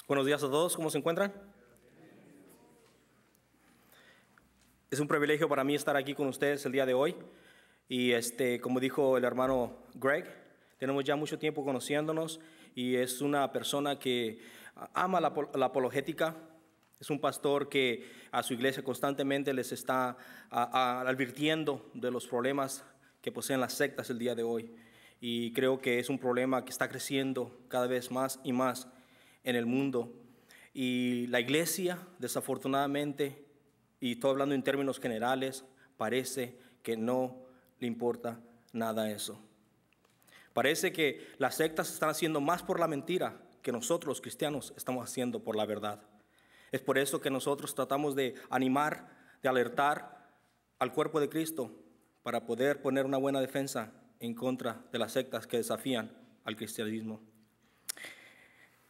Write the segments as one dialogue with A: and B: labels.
A: Buenos días a todos, ¿cómo se encuentran? Es un privilegio para mí estar aquí con ustedes el día de hoy. Y como dijo el hermano Greg, tenemos ya mucho tiempo conociéndonos y es una persona que ama la apologética. Es un pastor que a su iglesia constantemente les está advirtiendo de los problemas que poseen las sectas el día de hoy. Y creo que es un problema que está creciendo cada vez más y más en el mundo. Y la iglesia, desafortunadamente, y estoy hablando en términos generales, parece que no le importa nada eso. Parece que las sectas están haciendo más por la mentira que nosotros los cristianos estamos haciendo por la verdad. Es por eso que nosotros tratamos de animar, de alertar al cuerpo de Cristo para poder poner una buena defensa en contra de las sectas que desafían al cristianismo.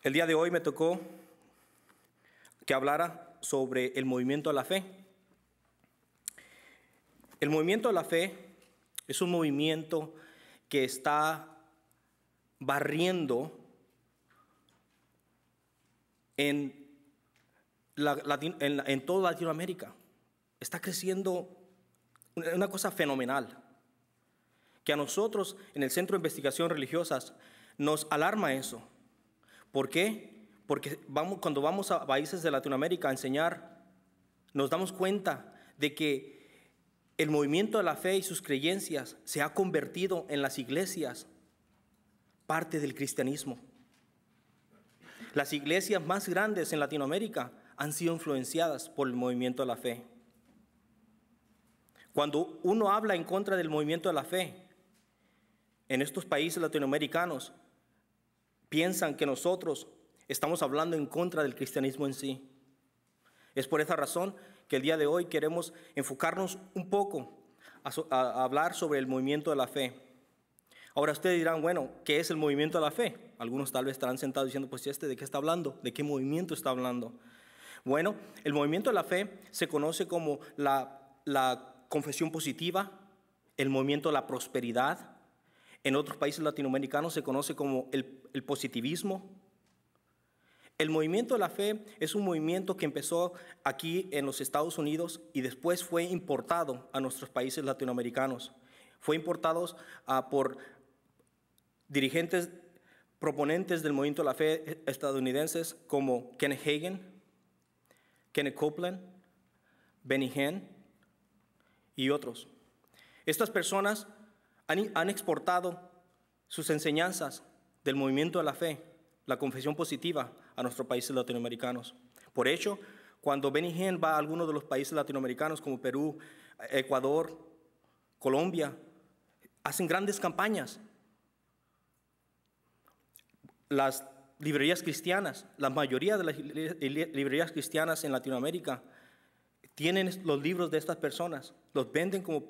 A: El día de hoy me tocó que hablara sobre el movimiento de la fe. El movimiento de la fe es un movimiento que está barriendo en toda Latinoamérica. Está creciendo una cosa fenomenal, que a nosotros en el Centro de Investigación Religiosas nos alarma eso. ¿Por qué? Porque cuando vamos a países de Latinoamérica a enseñar, nos damos cuenta de que el movimiento de la fe y sus creencias se ha convertido en las iglesias parte del cristianismo. Las iglesias más grandes en Latinoamérica han sido influenciadas por el movimiento de la fe. Cuando uno habla en contra del movimiento de la fe, en estos países latinoamericanos, piensan que nosotros estamos hablando en contra del cristianismo en sí. Es por esa razón que el día de hoy queremos enfocarnos un poco a hablar sobre el movimiento de la fe. Ahora ustedes dirán, bueno, ¿qué es el movimiento de la fe? Algunos tal vez estarán sentados diciendo, pues ¿de qué está hablando? ¿De qué movimiento está hablando? Bueno, el movimiento de la fe se conoce como la confesión positiva, el movimiento de la prosperidad. En otros países latinoamericanos se conoce como el positivismo. El movimiento de la fe es un movimiento que empezó aquí en los Estados Unidos y después fue importado a nuestros países latinoamericanos. Fue importado por dirigentes proponentes del movimiento de la fe estadounidenses como Kenneth Hagin, Kenneth Copeland, Benny Hinn y otros. Estas personas han exportado sus enseñanzas del movimiento de la fe, la confesión positiva, a nuestros países latinoamericanos. Por hecho, cuando Benny Hinn va a algunos de los países latinoamericanos como Perú, Ecuador, Colombia, hacen grandes campañas. Las librerías cristianas, la mayoría de las librerías cristianas en Latinoamérica tienen los libros de estas personas, los venden como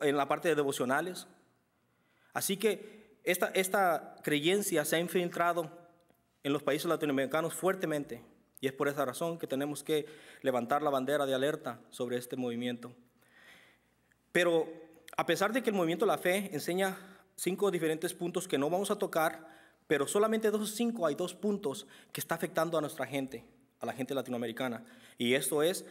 A: en la parte de devocionales. Así que esta creencia se ha infiltrado en los países latinoamericanos fuertemente y es por esa razón que tenemos que levantar la bandera de alerta sobre este movimiento. Pero a pesar de que el movimiento de la fe enseña 5 diferentes puntos que no vamos a tocar, pero solamente de esos 5 hay 2 puntos que está afectando a nuestra gente, a la gente latinoamericana. Y esto es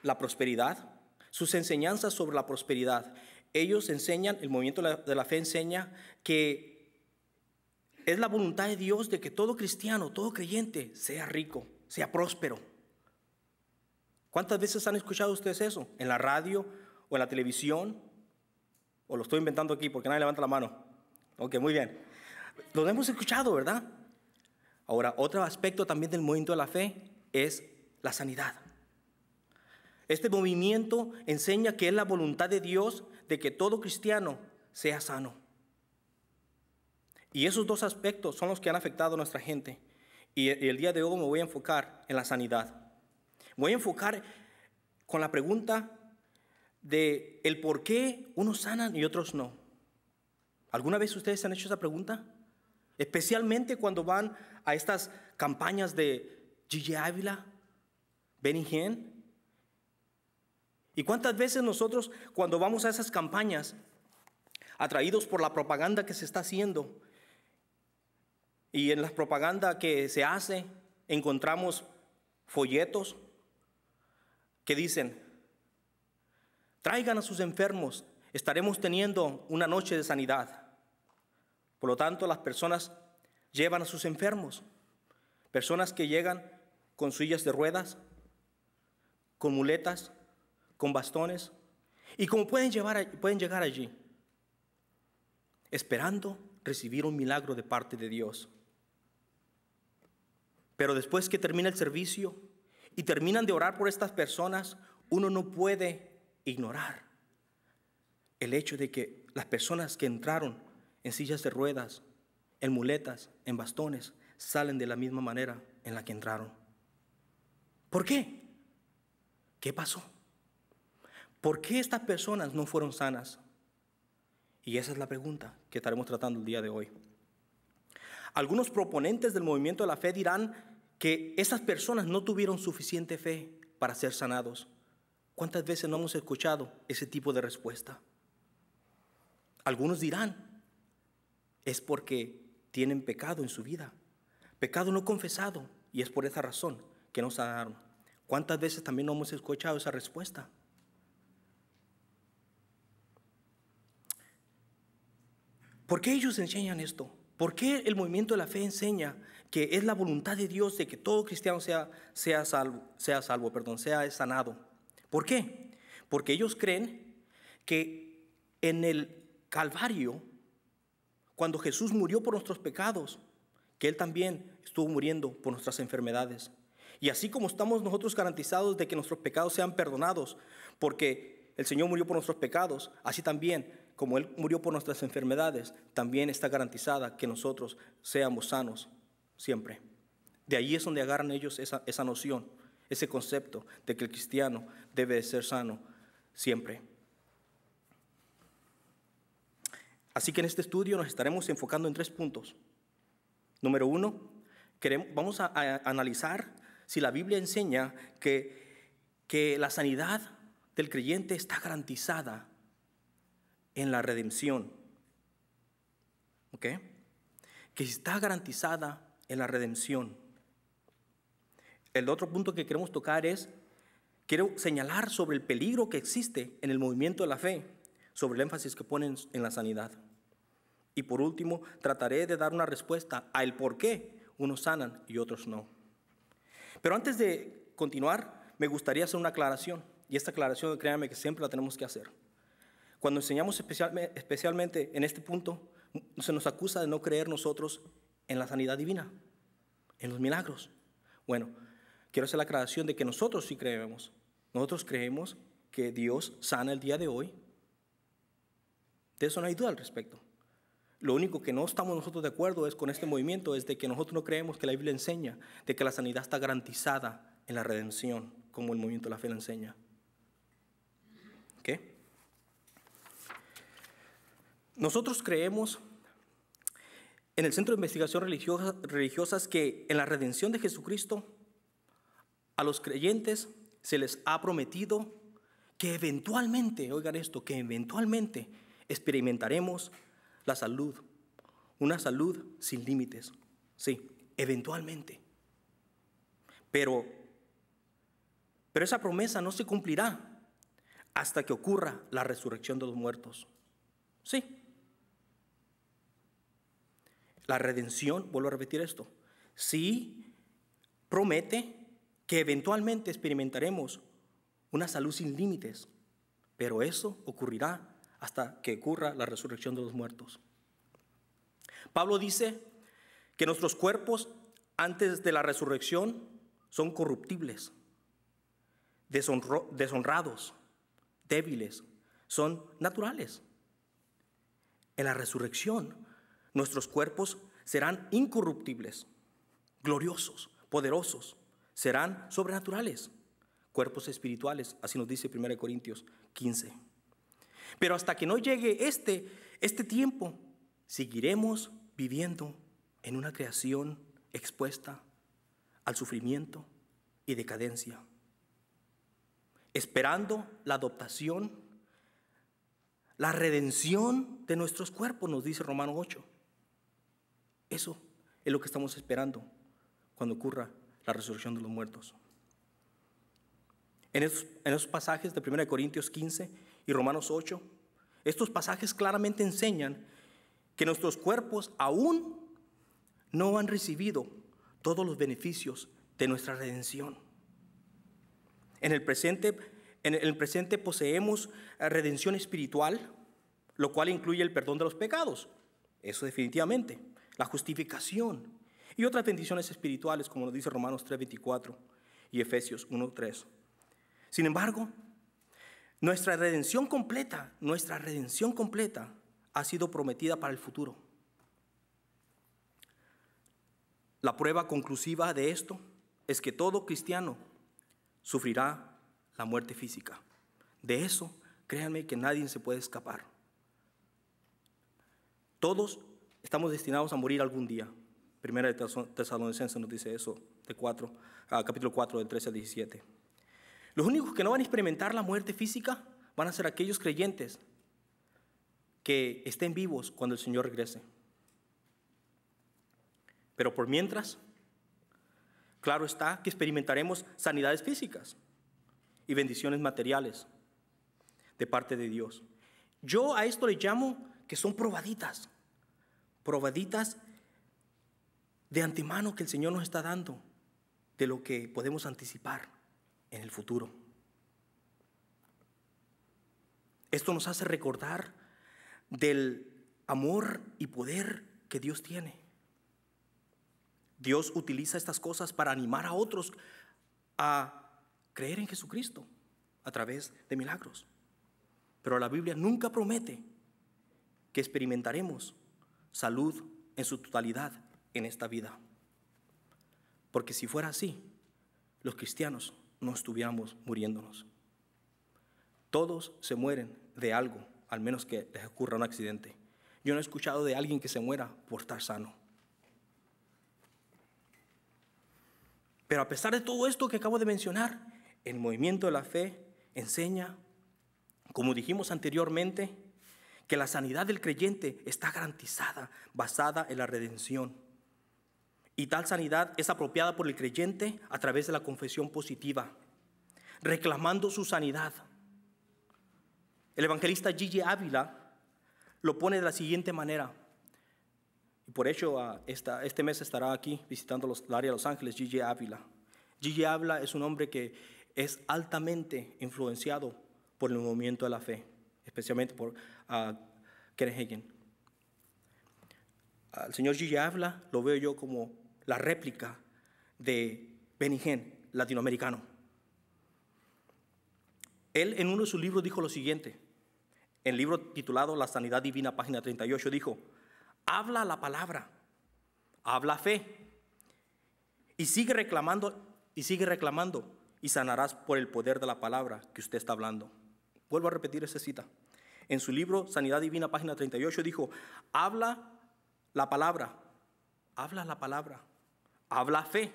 A: la prosperidad, sus enseñanzas sobre la prosperidad. Ellos enseñan, el movimiento de la fe enseña que es la voluntad de Dios de que todo cristiano, todo creyente sea rico, sea próspero. ¿Cuántas veces han escuchado ustedes eso? ¿En la radio o en la televisión? ¿O lo estoy inventando aquí porque nadie levanta la mano? Ok, muy bien. Lo hemos escuchado, ¿verdad? Ahora, otro aspecto también del movimiento de la fe es la sanidad. Este movimiento enseña que es la voluntad de Dios de que todo cristiano sea sano. Y esos 2 aspectos son los que han afectado a nuestra gente. Y el día de hoy me voy a enfocar en la sanidad. Voy a enfocar con la pregunta de el por qué unos sanan y otros no. ¿Alguna vez ustedes han hecho esa pregunta? Especialmente cuando van a estas campañas de Gigi Ávila, Benny Hinn. ¿Y cuántas veces nosotros cuando vamos a esas campañas, atraídos por la propaganda que se está haciendo, Y en la propaganda que se hace encontramos folletos que dicen: traigan a sus enfermos, estaremos teniendo una noche de sanidad. Por lo tanto, las personas llevan a sus enfermos, personas que llegan con sillas de ruedas, con muletas, con bastones, y como pueden llegar allí, esperando recibir un milagro de parte de Dios. Pero después que termina el servicio y terminan de orar por estas personas, uno no puede ignorar el hecho de que las personas que entraron en sillas de ruedas, en muletas, en bastones, salen de la misma manera en la que entraron. ¿Por qué? ¿Qué pasó? ¿Por qué estas personas no fueron sanas? Y esa es la pregunta que estaremos tratando el día de hoy. Algunos proponentes del movimiento de la fe dirán que esas personas no tuvieron suficiente fe para ser sanados. ¿Cuántas veces no hemos escuchado ese tipo de respuesta? Algunos dirán, es porque tienen pecado en su vida, pecado no confesado, y es por esa razón que no sanaron. ¿Cuántas veces también no hemos escuchado esa respuesta? ¿Por qué ellos enseñan esto? ¿Por qué el movimiento de la fe enseña que es la voluntad de Dios de que todo cristiano sea sanado? ¿Por qué? Porque ellos creen que en el Calvario, cuando Jesús murió por nuestros pecados, que Él también estuvo muriendo por nuestras enfermedades. Y así como estamos nosotros garantizados de que nuestros pecados sean perdonados, porque el Señor murió por nuestros pecados, así también, como Él murió por nuestras enfermedades, también está garantizada que nosotros seamos sanos siempre. De ahí es donde agarran ellos esa noción, ese concepto de que el cristiano debe de ser sano siempre. Así que en este estudio nos estaremos enfocando en 3 puntos. Número 1, vamos a analizar si la Biblia enseña que la sanidad del creyente está garantizada en la redención. ¿Ok? Que está garantizada en la redención. El otro punto que queremos tocar quiero señalar sobre el peligro que existe en el movimiento de la fe, sobre el énfasis que ponen en la sanidad. Y por último, trataré de dar una respuesta a el por qué unos sanan y otros no. Pero antes de continuar, me gustaría hacer una aclaración. Y esta aclaración, créanme que siempre la tenemos que hacer. Cuando enseñamos especialmente en este punto, se nos acusa de no creer nosotros en la sanidad divina, en los milagros. Bueno, quiero hacer la aclaración de que nosotros sí creemos. Nosotros creemos que Dios sana el día de hoy. De eso no hay duda al respecto. Lo único que no estamos nosotros de acuerdo es con este movimiento, es de que nosotros no creemos que la Biblia enseña de que la sanidad está garantizada en la redención, como el movimiento de la fe la enseña. ¿Ok? Nosotros creemos en el Centro de Investigación Religiosas que en la redención de Jesucristo a los creyentes se les ha prometido que eventualmente, oigan esto, que eventualmente experimentaremos la salud, una salud sin límites. Sí, eventualmente. Pero esa promesa no se cumplirá hasta que ocurra la resurrección de los muertos. Sí. La redención, vuelvo a repetir esto, sí promete que eventualmente experimentaremos una salud sin límites, pero eso ocurrirá hasta que ocurra la resurrección de los muertos. Pablo dice que nuestros cuerpos antes de la resurrección son corruptibles, deshonrados, débiles, son naturales. En la resurrección, nuestros cuerpos serán incorruptibles, gloriosos, poderosos, serán sobrenaturales, cuerpos espirituales, así nos dice 1 Corintios 15. Pero hasta que no llegue este tiempo, seguiremos viviendo en una creación expuesta al sufrimiento y decadencia, esperando la adoptación, la redención de nuestros cuerpos, nos dice Romanos 8. Eso es lo que estamos esperando cuando ocurra la resurrección de los muertos. En esos pasajes de 1 Corintios 15 y Romanos 8, estos pasajes claramente enseñan que nuestros cuerpos aún no han recibido todos los beneficios de nuestra redención. En el presente poseemos redención espiritual, lo cual incluye el perdón de los pecados. Eso definitivamente. La justificación y otras bendiciones espirituales, como nos dice Romanos 3:24 y Efesios 1:3. Sin embargo, nuestra redención completa ha sido prometida para el futuro. La prueba conclusiva de esto es que todo cristiano sufrirá la muerte física. De eso, créanme que nadie se puede escapar. Todos estamos destinados a morir algún día. Primera de Tesalonicenses nos dice eso, capítulo 4, del 13 al 17. Los únicos que no van a experimentar la muerte física van a ser aquellos creyentes que estén vivos cuando el Señor regrese. Pero por mientras, claro está que experimentaremos sanidades físicas y bendiciones materiales de parte de Dios. Yo a esto le llamo que son probaditas de antemano que el Señor nos está dando de lo que podemos anticipar en el futuro. Esto nos hace recordar del amor y poder que Dios tiene. Dios utiliza estas cosas para animar a otros a creer en Jesucristo a través de milagros. Pero la Biblia nunca promete que experimentaremos salud en su totalidad en esta vida. Porque si fuera así, los cristianos no estuviéramos muriéndonos. Todos se mueren de algo, al menos que les ocurra un accidente. Yo no he escuchado de alguien que se muera por estar sano. Pero a pesar de todo esto que acabo de mencionar, el movimiento de la fe enseña, como dijimos anteriormente, que la sanidad del creyente está garantizada, basada en la redención. Y tal sanidad es apropiada por el creyente a través de la confesión positiva, reclamando su sanidad. El evangelista G.G. Ávila lo pone de la siguiente manera. Y por hecho, este mes estará aquí visitando el área de Los Ángeles, G.G. Ávila. G.G. Ávila es un hombre que es altamente influenciado por el movimiento de la fe, especialmente por Kenneth Hagin. Al señor G.G. Ávila lo veo yo como la réplica de Benny Hinn, latinoamericano. Él en uno de sus libros dijo lo siguiente, en el libro titulado La Sanidad Divina, página 38, dijo: habla la palabra, habla fe, y sigue reclamando, y sanarás por el poder de la palabra que usted está hablando. Vuelvo a repetir esa cita. En su libro Sanidad Divina, página 38, dijo: habla la palabra, habla fe,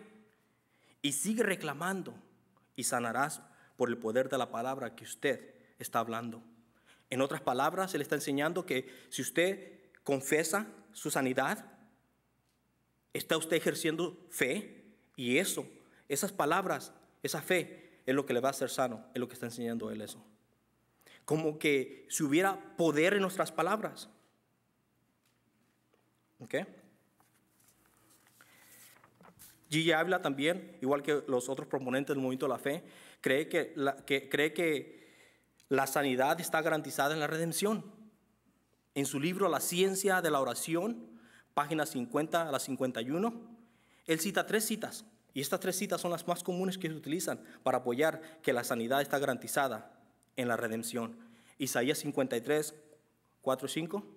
A: y sigue reclamando, y sanarás por el poder de la palabra que usted está hablando. En otras palabras, él está enseñando que si usted confiesa su sanidad, está usted ejerciendo fe, y esas palabras, esa fe es lo que le va a hacer sano, es lo que está enseñando él eso. Como que si hubiera poder en nuestras palabras. ¿Ok? G.G. Ávila también, igual que los otros proponentes del movimiento de la fe, cree que la sanidad está garantizada en la redención. En su libro La Ciencia de la Oración, páginas 50 a la 51, él cita 3 citas, y estas 3 citas son las más comunes que se utilizan para apoyar que la sanidad está garantizada en la redención. Isaías 53, 4 y 5,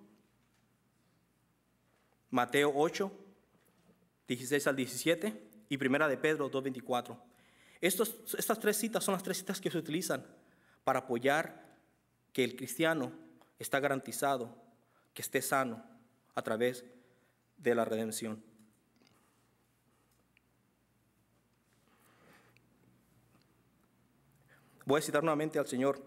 A: Mateo 8, 16 al 17 y Primera de Pedro 2, 24. Estas 3 citas son las 3 citas que se utilizan para apoyar que el cristiano está garantizado, que esté sano a través de la redención. Voy a citar nuevamente al señor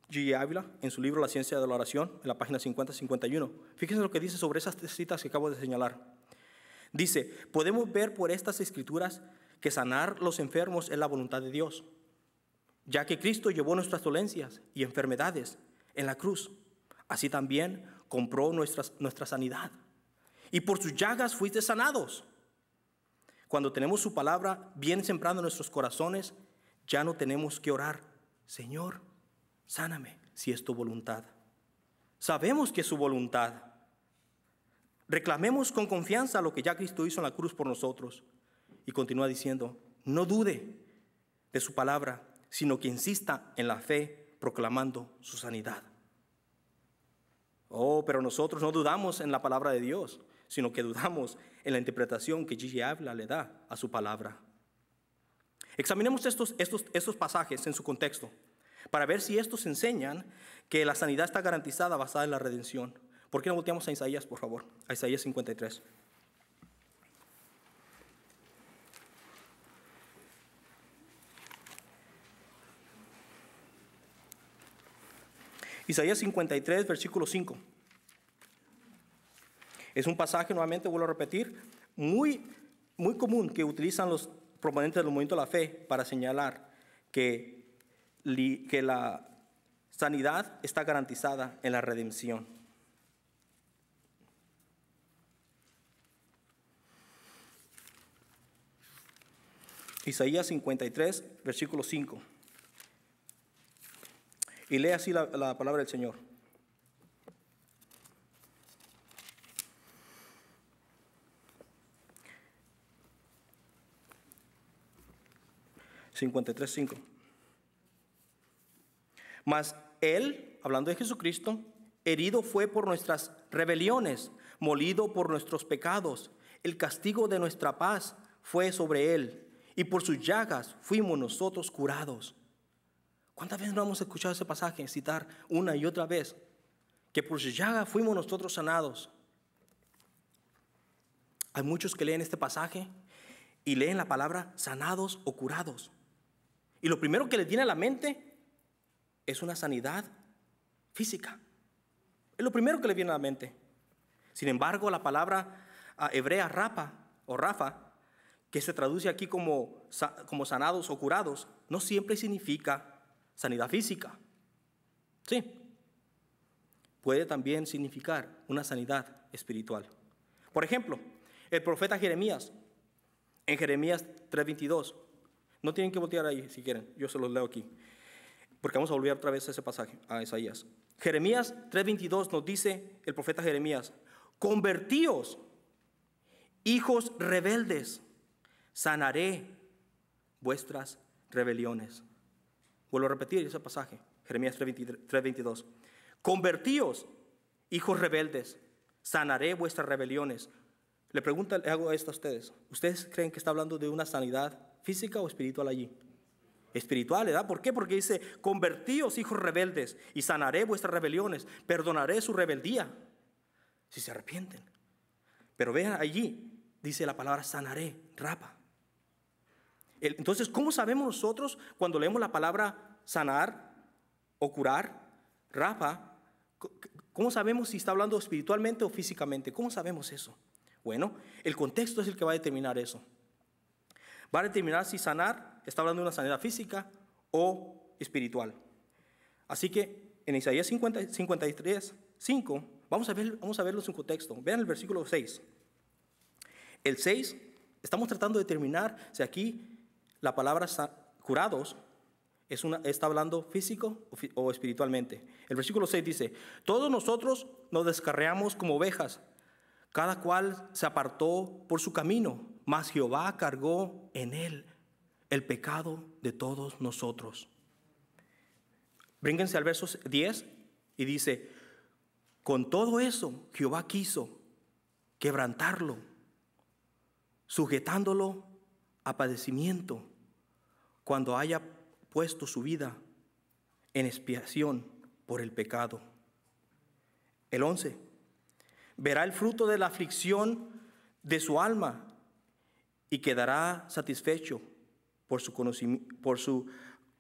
A: G.G. Ávila en su libro La Ciencia de la Oración, en la página 50-51. Fíjense lo que dice sobre esas 3 citas que acabo de señalar. Dice, podemos ver por estas escrituras que sanar los enfermos es la voluntad de Dios, ya que Cristo llevó nuestras dolencias y enfermedades en la cruz. Así también compró nuestra sanidad. Y por sus llagas fuiste sanados. Cuando tenemos su palabra bien sembrada en nuestros corazones, ya no tenemos que orar, Señor, sáname si es tu voluntad. Sabemos que es su voluntad. Reclamemos con confianza lo que ya Cristo hizo en la cruz por nosotros. Y continúa diciendo, no dude de su palabra, sino que insista en la fe, proclamando su sanidad. Oh, pero nosotros no dudamos en la palabra de Dios, sino que dudamos en la interpretación que Gigi Ávila le da a su palabra. Examinemos estos pasajes en su contexto, para ver si estos enseñan que la sanidad está garantizada basada en la redención. ¿Por qué no volteamos a Isaías, por favor? A Isaías 53. Isaías 53, versículo 5. Es un pasaje, nuevamente vuelvo a repetir, muy común que utilizan los proponentes del movimiento de la fe para señalar que la sanidad está garantizada en la redención. Isaías 53, versículo 5. Y lee así la palabra del Señor. (53:5). Mas Él, hablando de Jesucristo, herido fue por nuestras rebeliones, molido por nuestros pecados. El castigo de nuestra paz fue sobre Él, y por sus llagas fuimos nosotros curados. ¿Cuántas veces no hemos escuchado ese pasaje citar una y otra vez? Que por sus llagas fuimos nosotros sanados. Hay muchos que leen este pasaje y leen la palabra sanados o curados. Y lo primero que les viene a la mente es una sanidad física. Es lo primero que les viene a la mente. Sin embargo, la palabra hebrea rafa, que se traduce aquí como sanados o curados, no siempre significa sanidad física. Sí, puede también significar una sanidad espiritual. Por ejemplo, el profeta Jeremías, en Jeremías 3:22, no tienen que voltear ahí si quieren, yo se los leo aquí, porque vamos a volver otra vez a ese pasaje, a Isaías. Jeremías 3:22 nos dice el profeta Jeremías, convertíos, hijos rebeldes, sanaré vuestras rebeliones. Vuelvo a repetir ese pasaje, Jeremías 3:22. Convertíos, hijos rebeldes, sanaré vuestras rebeliones. Le hago esto a ustedes. ¿Ustedes creen que está hablando de una sanidad física o espiritual allí? Espiritual, ¿verdad? ¿Por qué? Porque dice, convertíos, hijos rebeldes, y sanaré vuestras rebeliones, perdonaré su rebeldía, si se arrepienten. Pero vean allí, dice la palabra sanaré, rapa. Entonces, ¿cómo sabemos nosotros cuando leemos la palabra sanar o curar, rapa? ¿Cómo sabemos si está hablando espiritualmente o físicamente? ¿Cómo sabemos eso? Bueno, el contexto es el que va a determinar eso. Va a determinar si sanar está hablando de una sanidad física o espiritual. Así que en Isaías 53:5 vamos a verlo en su contexto. Vean el versículo 6. El 6, estamos tratando de determinar si aquí la palabra curados está hablando físico o espiritualmente. El versículo 6 dice, todos nosotros nos descarriamos como ovejas, cada cual se apartó por su camino, mas Jehová cargó en él el pecado de todos nosotros. Brínquense al verso 10 y dice, con todo eso Jehová quiso quebrantarlo, sujetándolo a padecimiento, cuando haya puesto su vida en expiación por el pecado. El 11, verá el fruto de la aflicción de su alma y quedará satisfecho por su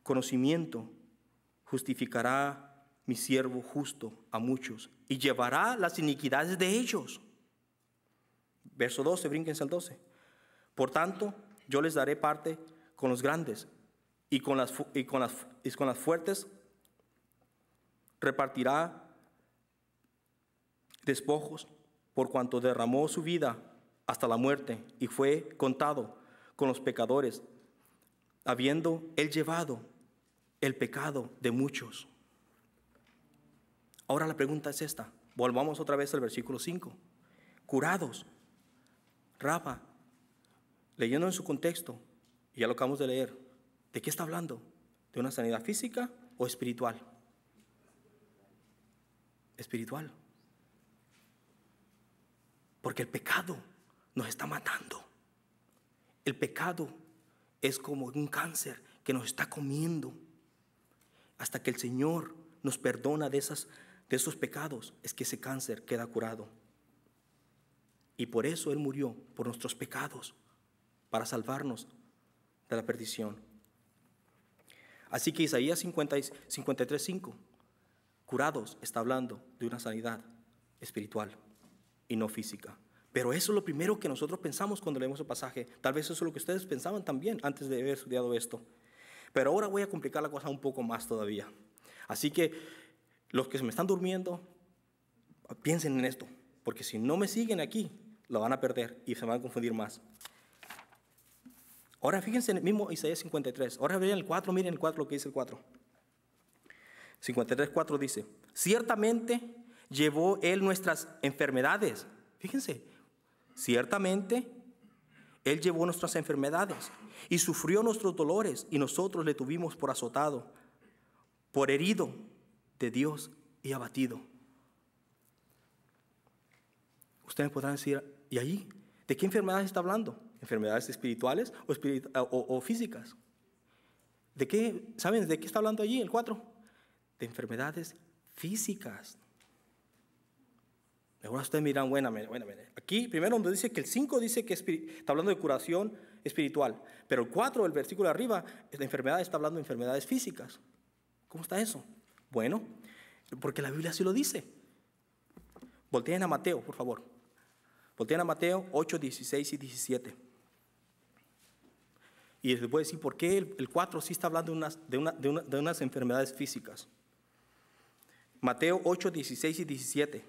A: conocimiento. Justificará mi siervo justo a muchos y llevará las iniquidades de ellos. Verso 12, brínquense al 12. Por tanto, yo les daré parte con los grandes y con las fuertes repartirá despojos, por cuanto derramó su vida hasta la muerte y fue contado con los pecadores, habiendo él llevado el pecado de muchos. Ahora la pregunta es esta. Volvamos otra vez al versículo 5. Curados. Rafa, leyendo en su contexto, y ya lo acabamos de leer, ¿de qué está hablando? ¿De una sanidad física o espiritual? Espiritual. Porque el pecado nos está matando. El pecado es como un cáncer que nos está comiendo. Hasta que el Señor nos perdona de esos pecados, es que ese cáncer queda curado. Y por eso Él murió, por nuestros pecados, para salvarnos de la perdición. Así que Isaías 53:5, curados, está hablando de una sanidad espiritual y no física. Pero eso es lo primero que nosotros pensamos cuando leemos el pasaje. Tal vez eso es lo que ustedes pensaban también antes de haber estudiado esto. Pero ahora voy a complicar la cosa un poco más todavía. Así que los que se me están durmiendo, piensen en esto, porque si no me siguen aquí, lo van a perder y se van a confundir más. Ahora fíjense en el mismo Isaías 53. Ahora miren el 4, miren el 4, lo que dice el 4. 53:4 dice: ciertamente llevó Él nuestras enfermedades. Fíjense, ciertamente Él llevó nuestras enfermedades y sufrió nuestros dolores, y nosotros le tuvimos por azotado, por herido de Dios y abatido. Ustedes podrán decir, ¿y ahí? ¿De qué enfermedades está hablando? ¿Enfermedades espirituales o físicas? ¿De qué? ¿Saben de qué está hablando allí el 4? De enfermedades físicas. Ahora ustedes miran, bueno, aquí primero donde dice que el 5 dice que está hablando de curación espiritual, pero el 4, el versículo de arriba, de enfermedades, está hablando de enfermedades físicas. ¿Cómo está eso? Bueno, porque la Biblia así lo dice. Volteen a Mateo, por favor. Volteen a Mateo 8, 16 y 17. Y les voy a decir por qué el 4 sí está hablando de unas enfermedades físicas. Mateo 8, 16 y 17.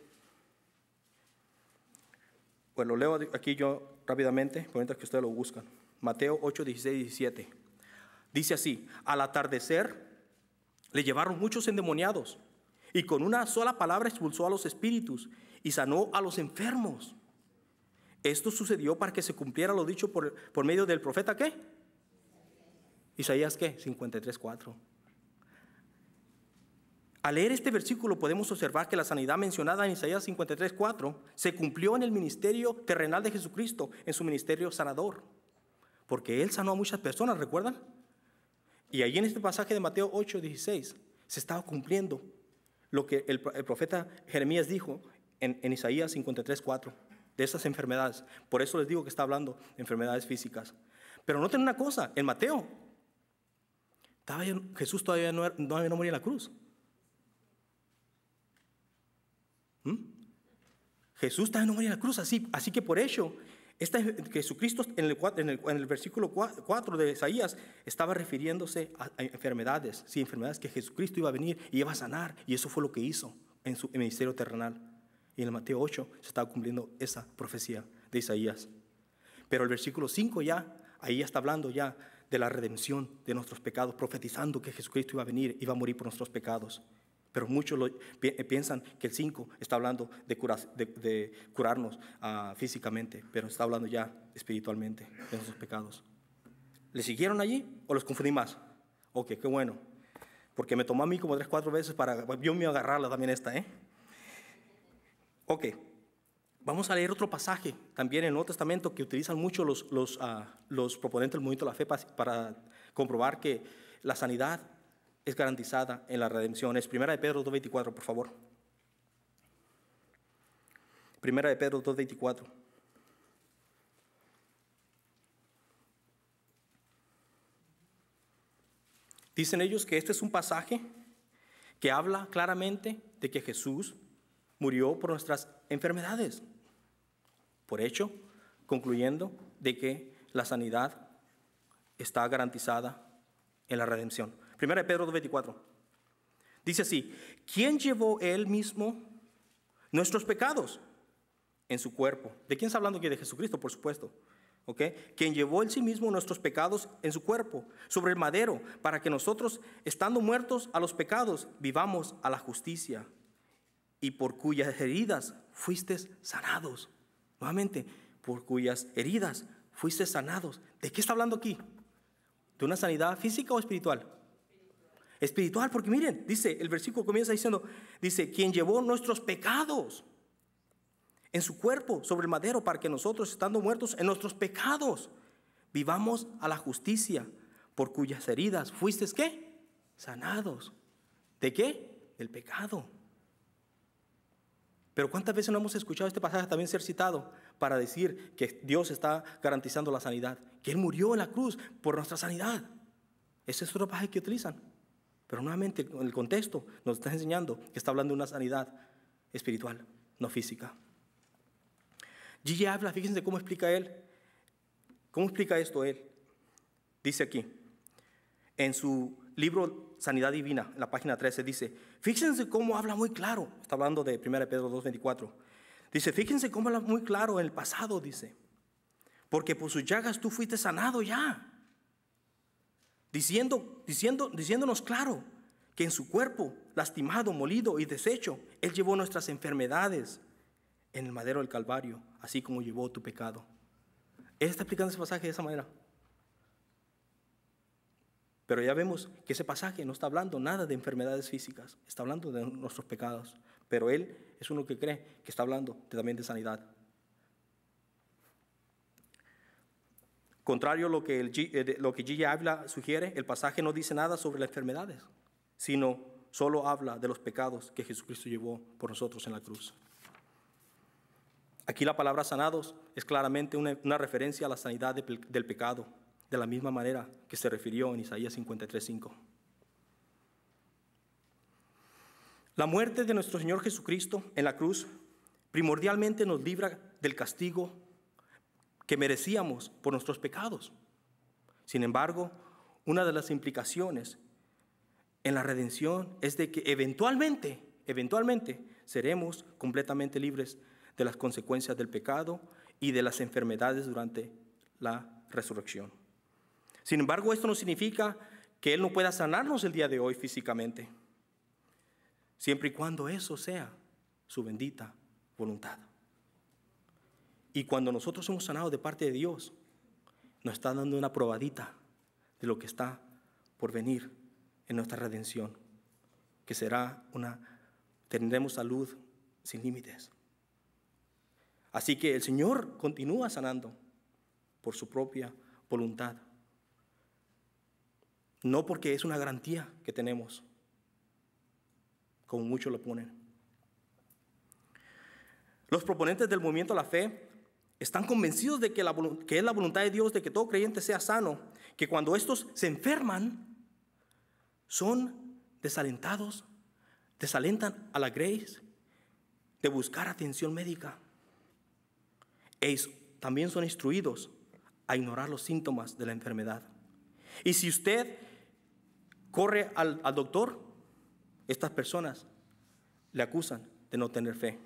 A: Pues lo leo aquí yo rápidamente, mientras que ustedes lo buscan. Mateo 8, 16 y 17. Dice así: al atardecer le llevaron muchos endemoniados, y con una sola palabra expulsó a los espíritus y sanó a los enfermos. Esto sucedió para que se cumpliera lo dicho por medio del profeta, ¿qué? Isaías, ¿qué? 53:4. Al leer este versículo podemos observar que la sanidad mencionada en Isaías 53:4 se cumplió en el ministerio terrenal de Jesucristo, en su ministerio sanador, porque Él sanó a muchas personas, ¿recuerdan? Y allí en este pasaje de Mateo 8:16 se estaba cumpliendo lo que el profeta Jeremías dijo en Isaías 53:4 de esas enfermedades. Por eso les digo que está hablando de enfermedades físicas. Pero noten una cosa, en Mateo Jesús todavía no moría en la cruz. Jesús todavía no moría en la cruz, así que por eso Jesucristo en el versículo 4 de Isaías estaba refiriéndose a enfermedades, sí, enfermedades que Jesucristo iba a venir y iba a sanar, y eso fue lo que hizo en su ministerio terrenal. Y en el Mateo 8 se estaba cumpliendo esa profecía de Isaías. Pero el versículo 5 ahí está hablando ya de la redención de nuestros pecados, profetizando que Jesucristo iba a venir, iba a morir por nuestros pecados. Pero muchos piensan que el 5 está hablando de curarnos físicamente, pero está hablando ya espiritualmente de nuestros pecados. ¿Le siguieron allí o los confundí más? Ok, qué bueno. Porque me tomó a mí como 3-4 veces para yo me agarrarla también esta, Ok, vamos a leer otro pasaje también en el Nuevo Testamento que utilizan mucho los proponentes del movimiento de la fe para comprobar que la sanidad es garantizada en la redención. Es 1 de Pedro 2:24, por favor. 1 de Pedro 2:24. Dicen ellos que este es un pasaje que habla claramente de que Jesús murió por nuestras enfermedades. Por hecho, concluyendo de que la sanidad está garantizada en la redención. Primera de Pedro 2:24. Dice así: ¿quién llevó él mismo nuestros pecados en su cuerpo? ¿De quién está hablando aquí? De Jesucristo, por supuesto. Quien llevó en sí mismo nuestros pecados en su cuerpo, sobre el madero, para que nosotros, estando muertos a los pecados, vivamos a la justicia, y por cuyas heridas fuiste sanados. Nuevamente, por cuyas heridas fuiste sanados. ¿De qué está hablando aquí? ¿De una sanidad física o espiritual? Espiritual, porque miren, dice, el versículo comienza diciendo, dice, quien llevó nuestros pecados en su cuerpo sobre el madero, para que nosotros, estando muertos en nuestros pecados, vivamos a la justicia, por cuyas heridas fuisteis ¿qué? Sanados. ¿De qué? Del pecado. Pero ¿cuántas veces no hemos escuchado este pasaje también ser citado para decir que Dios está garantizando la sanidad? Que Él murió en la cruz por nuestra sanidad. Ese es otro pasaje que utilizan. Pero nuevamente en el contexto nos está enseñando que está hablando de una sanidad espiritual, no física. G.J. habla, fíjense cómo explica él. ¿Cómo explica esto él? Dice aquí, en su libro Sanidad Divina, en la página 13, dice, fíjense cómo habla muy claro. Está hablando de 1 Pedro 2:24. Dice, fíjense cómo habla muy claro en el pasado, dice. Porque por sus llagas tú fuiste sanado ya. Diciéndonos claro que en su cuerpo, lastimado, molido y deshecho, Él llevó nuestras enfermedades en el madero del Calvario, así como llevó tu pecado. Él está explicando ese pasaje de esa manera. Pero ya vemos que ese pasaje no está hablando nada de enfermedades físicas, está hablando de nuestros pecados. Pero él es uno que cree que está hablando también de sanidad. Contrario a lo que G.J. habla sugiere, el pasaje no dice nada sobre las enfermedades, sino solo habla de los pecados que Jesucristo llevó por nosotros en la cruz. Aquí la palabra sanados es claramente una referencia a la sanidad del pecado, de la misma manera que se refirió en Isaías 53:5. La muerte de nuestro Señor Jesucristo en la cruz primordialmente nos libra del castigo que merecíamos por nuestros pecados. Sin embargo, una de las implicaciones en la redención es de que eventualmente seremos completamente libres de las consecuencias del pecado y de las enfermedades durante la resurrección. Sin embargo, esto no significa que Él no pueda sanarnos el día de hoy físicamente, siempre y cuando eso sea su bendita voluntad. Y cuando nosotros somos sanados de parte de Dios, nos está dando una probadita de lo que está por venir en nuestra redención, que tendremos salud sin límites. Así que el Señor continúa sanando por su propia voluntad. No porque es una garantía que tenemos, como muchos lo ponen. Los proponentes del movimiento a la fe están convencidos de que es la voluntad de Dios de que todo creyente sea sano, que cuando estos se enferman, son desalentados, desalentan a la grace de buscar atención médica. También son instruidos a ignorar los síntomas de la enfermedad. Y si usted corre al doctor, estas personas le acusan de no tener fe.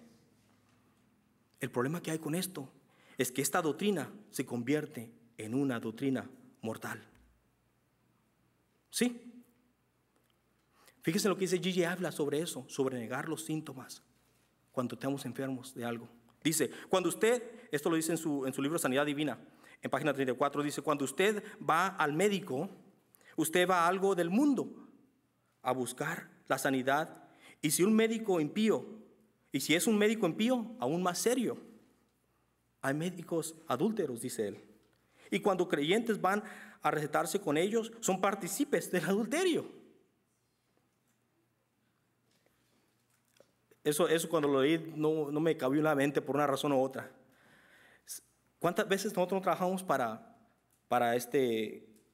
A: El problema que hay con esto es que esta doctrina se convierte en una doctrina mortal. ¿Sí? Fíjense lo que dice G.J. habla sobre eso, sobre negar los síntomas cuando estamos enfermos de algo. Dice, cuando usted, esto lo dice en su libro Sanidad Divina, en página 34, dice, cuando usted va al médico, usted va a algo del mundo a buscar la sanidad. Y si es un médico impío, aún más serio. Hay médicos adúlteros, dice él. Y cuando creyentes van a recetarse con ellos, son partícipes del adulterio. Eso cuando lo leí no me cabió en la mente por una razón u otra. ¿Cuántas veces nosotros no trabajamos para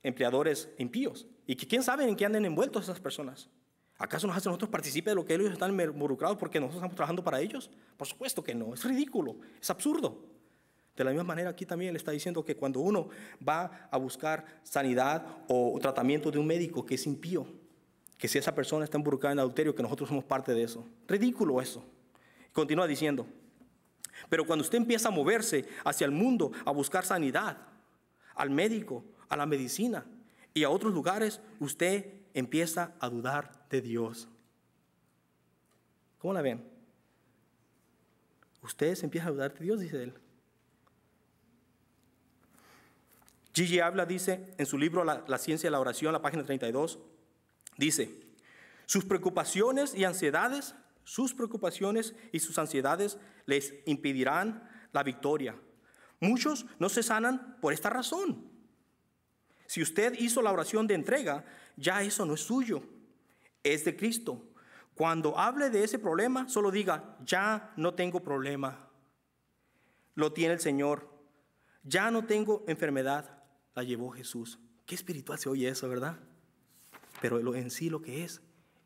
A: empleadores impíos? Y que quién sabe en qué anden envueltos esas personas. ¿Acaso nos hacen nosotros partícipes de lo que ellos están involucrados porque nosotros estamos trabajando para ellos? Por supuesto que no, es ridículo, es absurdo. De la misma manera aquí también le está diciendo que cuando uno va a buscar sanidad o tratamiento de un médico que es impío, que si esa persona está involucrada en adulterio, que nosotros somos parte de eso. Ridículo eso. Continúa diciendo, pero cuando usted empieza a moverse hacia el mundo, a buscar sanidad, al médico, a la medicina y a otros lugares, usted empieza a dudar de Dios. ¿Cómo la ven? Usted se empieza a dudar de Dios, dice él. Gigi Ávila dice en su libro La ciencia de la oración, la página 32, dice, sus preocupaciones y sus ansiedades les impedirán la victoria. Muchos no se sanan por esta razón. Si usted hizo la oración de entrega, ya eso no es suyo, es de Cristo. Cuando hable de ese problema, solo diga, ya no tengo problema, lo tiene el Señor. Ya no tengo enfermedad, la llevó Jesús. Qué espiritual se oye eso, ¿verdad? Pero en sí lo que es,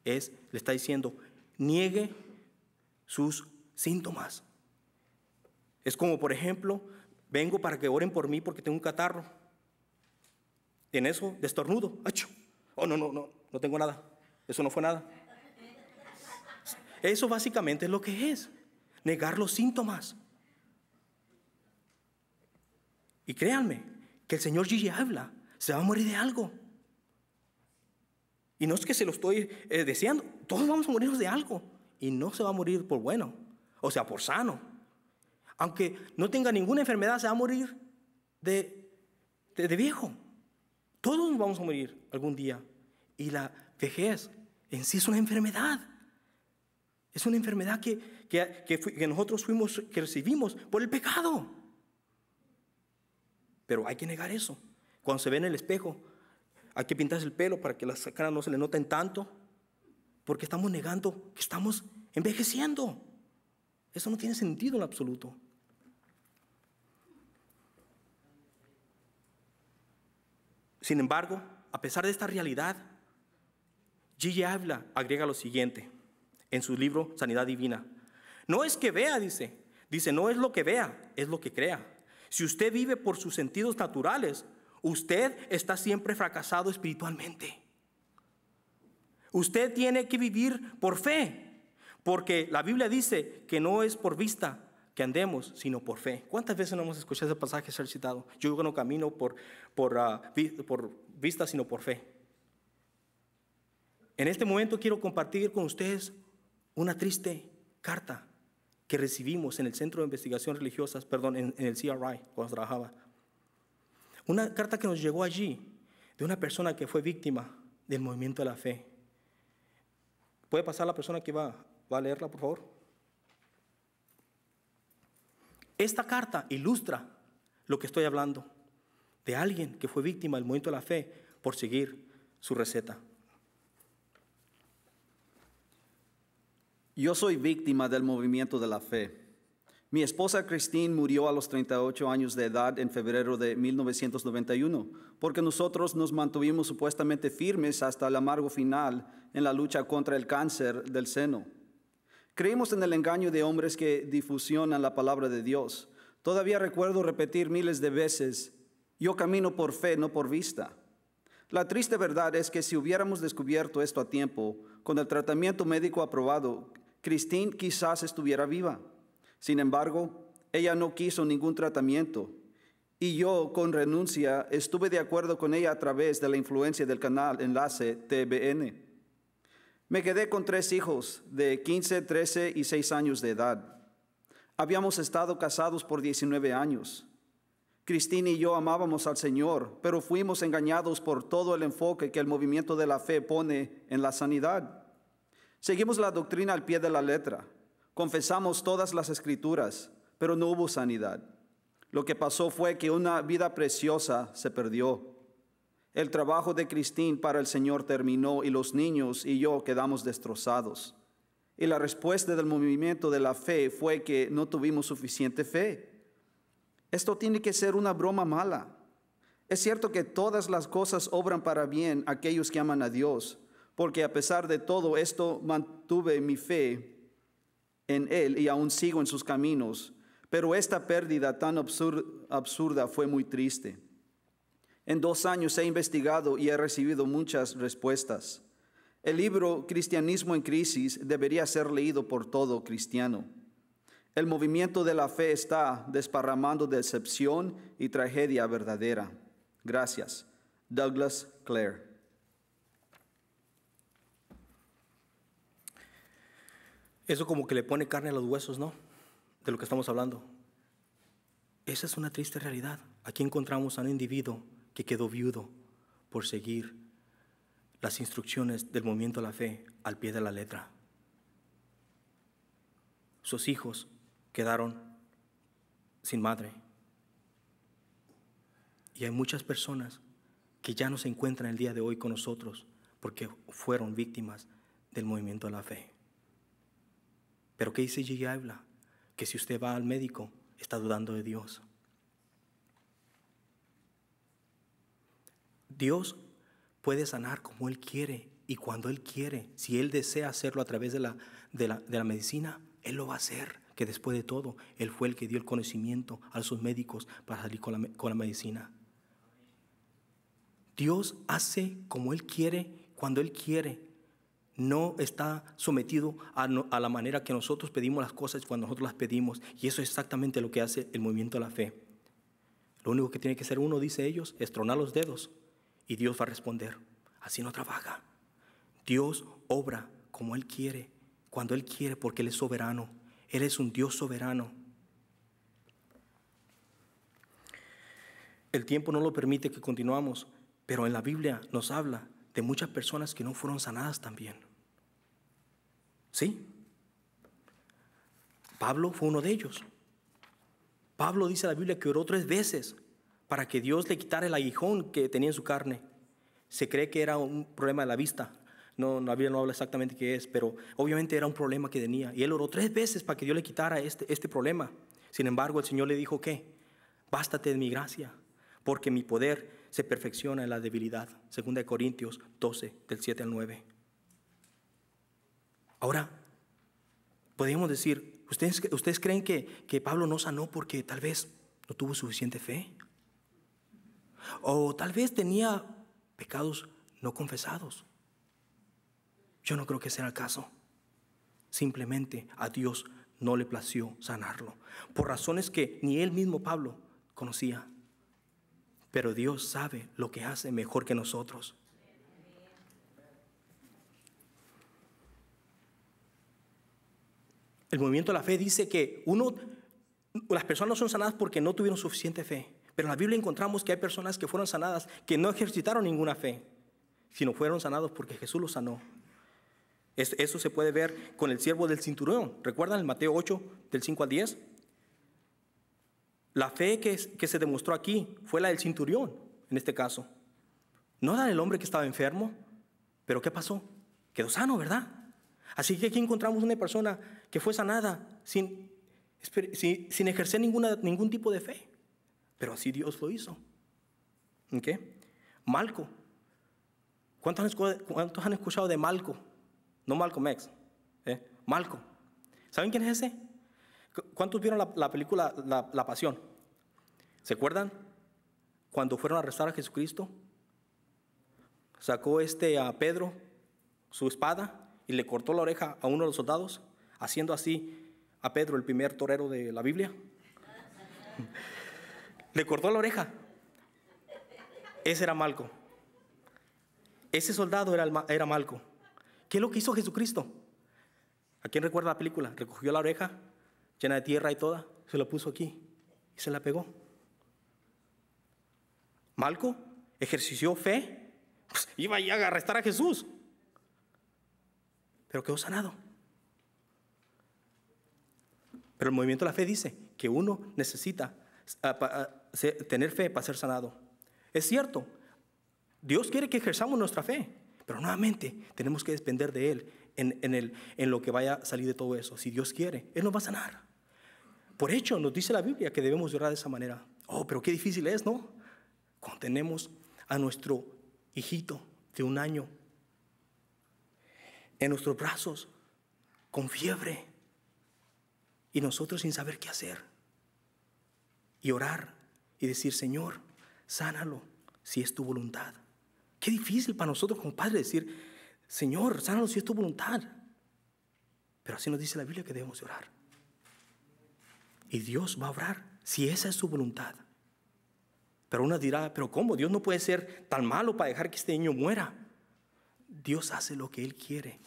A: le está diciendo, niegue sus síntomas. Es como, por ejemplo, vengo para que oren por mí porque tengo un catarro. En eso, destornudo. ¡Achú! Oh, no tengo nada. Eso no fue nada. Eso básicamente es lo que es, negar los síntomas. Y créanme, que el Señor Gigi habla, se va a morir de algo. Y no es que se lo estoy deseando, todos vamos a morirnos de algo. Y no se va a morir por bueno, o sea, por sano. Aunque no tenga ninguna enfermedad, se va a morir de viejo. Todos nos vamos a morir algún día. Y la vejez en sí es una enfermedad. Es una enfermedad que nosotros que recibimos por el pecado. Pero hay que negar eso. Cuando se ve en el espejo, hay que pintarse el pelo para que las caras no se le noten tanto, porque estamos negando que estamos envejeciendo. Eso no tiene sentido en absoluto. Sin embargo, a pesar de esta realidad, Gigi Ávila agrega lo siguiente en su libro Sanidad Divina. No es que vea, dice, no es lo que vea, es lo que crea. Si usted vive por sus sentidos naturales, usted está siempre fracasado espiritualmente. Usted tiene que vivir por fe, porque la Biblia dice que no es por vista que andemos, sino por fe. ¿Cuántas veces no hemos escuchado ese pasaje ser citado? Yo no camino por vista, sino por fe. En este momento quiero compartir con ustedes una triste carta que recibimos en el Centro de Investigación Religiosas, en el CRI, cuando trabajaba. Una carta que nos llegó allí de una persona que fue víctima del movimiento de la fe. ¿Puede pasar la persona que va a leerla, por favor? Esta carta ilustra lo que estoy hablando, de alguien que fue víctima del movimiento de la fe por seguir su receta.
B: Yo soy víctima del movimiento de la fe. Mi esposa Christine murió a los 38 años de edad en febrero de 1991, porque nosotros nos mantuvimos supuestamente firmes hasta el amargo final en la lucha contra el cáncer del seno. Creímos en el engaño de hombres que difusionan la palabra de Dios. Todavía recuerdo repetir miles de veces, yo camino por fe, no por vista. La triste verdad es que si hubiéramos descubierto esto a tiempo, con el tratamiento médico aprobado, Christine quizás estuviera viva. Sin embargo, ella no quiso ningún tratamiento y yo, con renuncia, estuve de acuerdo con ella a través de la influencia del canal Enlace TVN. Me quedé con 3 hijos de 15, 13 y 6 años de edad. Habíamos estado casados por 19 años. Christine y yo amábamos al Señor, pero fuimos engañados por todo el enfoque que el movimiento de la fe pone en la sanidad. Seguimos la doctrina al pie de la letra. Confesamos todas las escrituras, pero no hubo sanidad. Lo que pasó fue que una vida preciosa se perdió. El trabajo de Christine para el Señor terminó y los niños y yo quedamos destrozados. Y la respuesta del movimiento de la fe fue que no tuvimos suficiente fe. Esto tiene que ser una broma mala. Es cierto que todas las cosas obran para bien a aquellos que aman a Dios, porque a pesar de todo esto mantuve mi fe en Él y aún sigo en sus caminos. Pero esta pérdida tan absurda fue muy triste. En 2 años he investigado y he recibido muchas respuestas. El libro Cristianismo en Crisis debería ser leído por todo cristiano. El movimiento de la fe está desparramando decepción y tragedia verdadera. Gracias. Douglas Clare.
A: Eso como que le pone carne a los huesos, ¿no? De lo que estamos hablando. Esa es una triste realidad. Aquí encontramos a un individuo que quedó viudo por seguir las instrucciones del movimiento de la fe al pie de la letra. Sus hijos quedaron sin madre. Y hay muchas personas que ya no se encuentran el día de hoy con nosotros porque fueron víctimas del movimiento de la fe. Pero ¿qué dice J. Ávila? Que si usted va al médico, está dudando de Dios. Dios puede sanar como Él quiere y cuando Él quiere. Si Él desea hacerlo a través de la medicina, Él lo va a hacer. Que después de todo, Él fue el que dio el conocimiento a sus médicos para salir con la medicina. Dios hace como Él quiere, cuando Él quiere. No está sometido a la manera que nosotros pedimos las cosas cuando nosotros las pedimos. Y eso es exactamente lo que hace el movimiento de la fe. Lo único que tiene que hacer uno, dice ellos, es tronar los dedos y Dios va a responder. Así no trabaja. Dios obra como Él quiere, cuando Él quiere, porque Él es soberano. Él es un Dios soberano. El tiempo no lo permite que continuamos, pero en la Biblia nos habla de muchas personas que no fueron sanadas también. ¿Sí? Pablo fue uno de ellos. Pablo dice en la Biblia que oró 3 veces para que Dios le quitara el aguijón que tenía en su carne. Se cree que era un problema de la vista. No, la Biblia no habla exactamente qué es, pero obviamente era un problema que tenía. Y él oró 3 veces para que Dios le quitara este problema. Sin embargo, el Señor le dijo ¿qué? Bástate de mi gracia, porque mi poder se perfecciona en la debilidad. 2 Corintios 12, del 7 al 9. Ahora, podríamos decir, ¿ustedes creen que Pablo no sanó porque tal vez no tuvo suficiente fe? O tal vez tenía pecados no confesados. Yo no creo que sea el caso. Simplemente a Dios no le plació sanarlo, por razones que ni él mismo Pablo conocía. Pero Dios sabe lo que hace mejor que nosotros. El movimiento de la fe dice que las personas no son sanadas porque no tuvieron suficiente fe. Pero en la Biblia encontramos que hay personas que fueron sanadas que no ejercitaron ninguna fe, sino fueron sanados porque Jesús los sanó. Eso se puede ver con el siervo del centurión. ¿Recuerdan el Mateo 8, del 5 al 10? La fe que se demostró aquí fue la del centurión, en este caso. No la del hombre que estaba enfermo, pero ¿qué pasó? Quedó sano, ¿verdad? Así que aquí encontramos una persona que fue sanada sin ejercer ningún tipo de fe. Pero así Dios lo hizo. ¿Okay? Malco. ¿Cuántos han escuchado de Malco? No Malcolm X. Malco. ¿Saben quién es ese? ¿Cuántos vieron la película La Pasión? ¿Se acuerdan? Cuando fueron a arrestar a Jesucristo, sacó a Pedro su espada y le cortó la oreja a uno de los soldados, haciendo así a Pedro, el primer torero de la Biblia. Le cortó la oreja. Ese era Malco. Ese soldado era Malco. ¿Qué es lo que hizo Jesucristo? ¿A quién recuerda la película? Recogió la oreja, llena de tierra y toda, se la puso aquí y se la pegó. Malco ejerció fe, pues iba a arrestar a Jesús, pero quedó sanado. Pero el movimiento de la fe dice que uno necesita tener fe para ser sanado. Es cierto, Dios quiere que ejerzamos nuestra fe, pero nuevamente tenemos que depender de Él en lo que vaya a salir de todo eso. Si Dios quiere, Él nos va a sanar. Por hecho, nos dice la Biblia que debemos orar de esa manera. Oh, pero qué difícil es, ¿no? Cuando tenemos a nuestro hijito de 1 año en nuestros brazos, con fiebre, y nosotros sin saber qué hacer. y orar y decir, Señor, sánalo si es tu voluntad. Qué difícil para nosotros como padres decir, Señor, sánalo si es tu voluntad. Pero así nos dice la Biblia que debemos de orar. Y Dios va a obrar si esa es su voluntad. Pero uno dirá, pero ¿cómo? Dios no puede ser tan malo para dejar que este niño muera. Dios hace lo que Él quiere.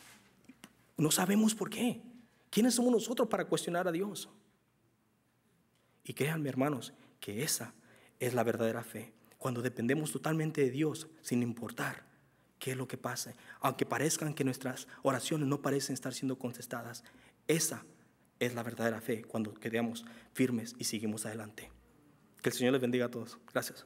A: No sabemos por qué. ¿Quiénes somos nosotros para cuestionar a Dios? Y créanme, hermanos, que esa es la verdadera fe. Cuando dependemos totalmente de Dios, sin importar qué es lo que pase, aunque parezcan que nuestras oraciones no parecen estar siendo contestadas, esa es la verdadera fe, cuando quedamos firmes y seguimos adelante. Que el Señor les bendiga a todos. Gracias.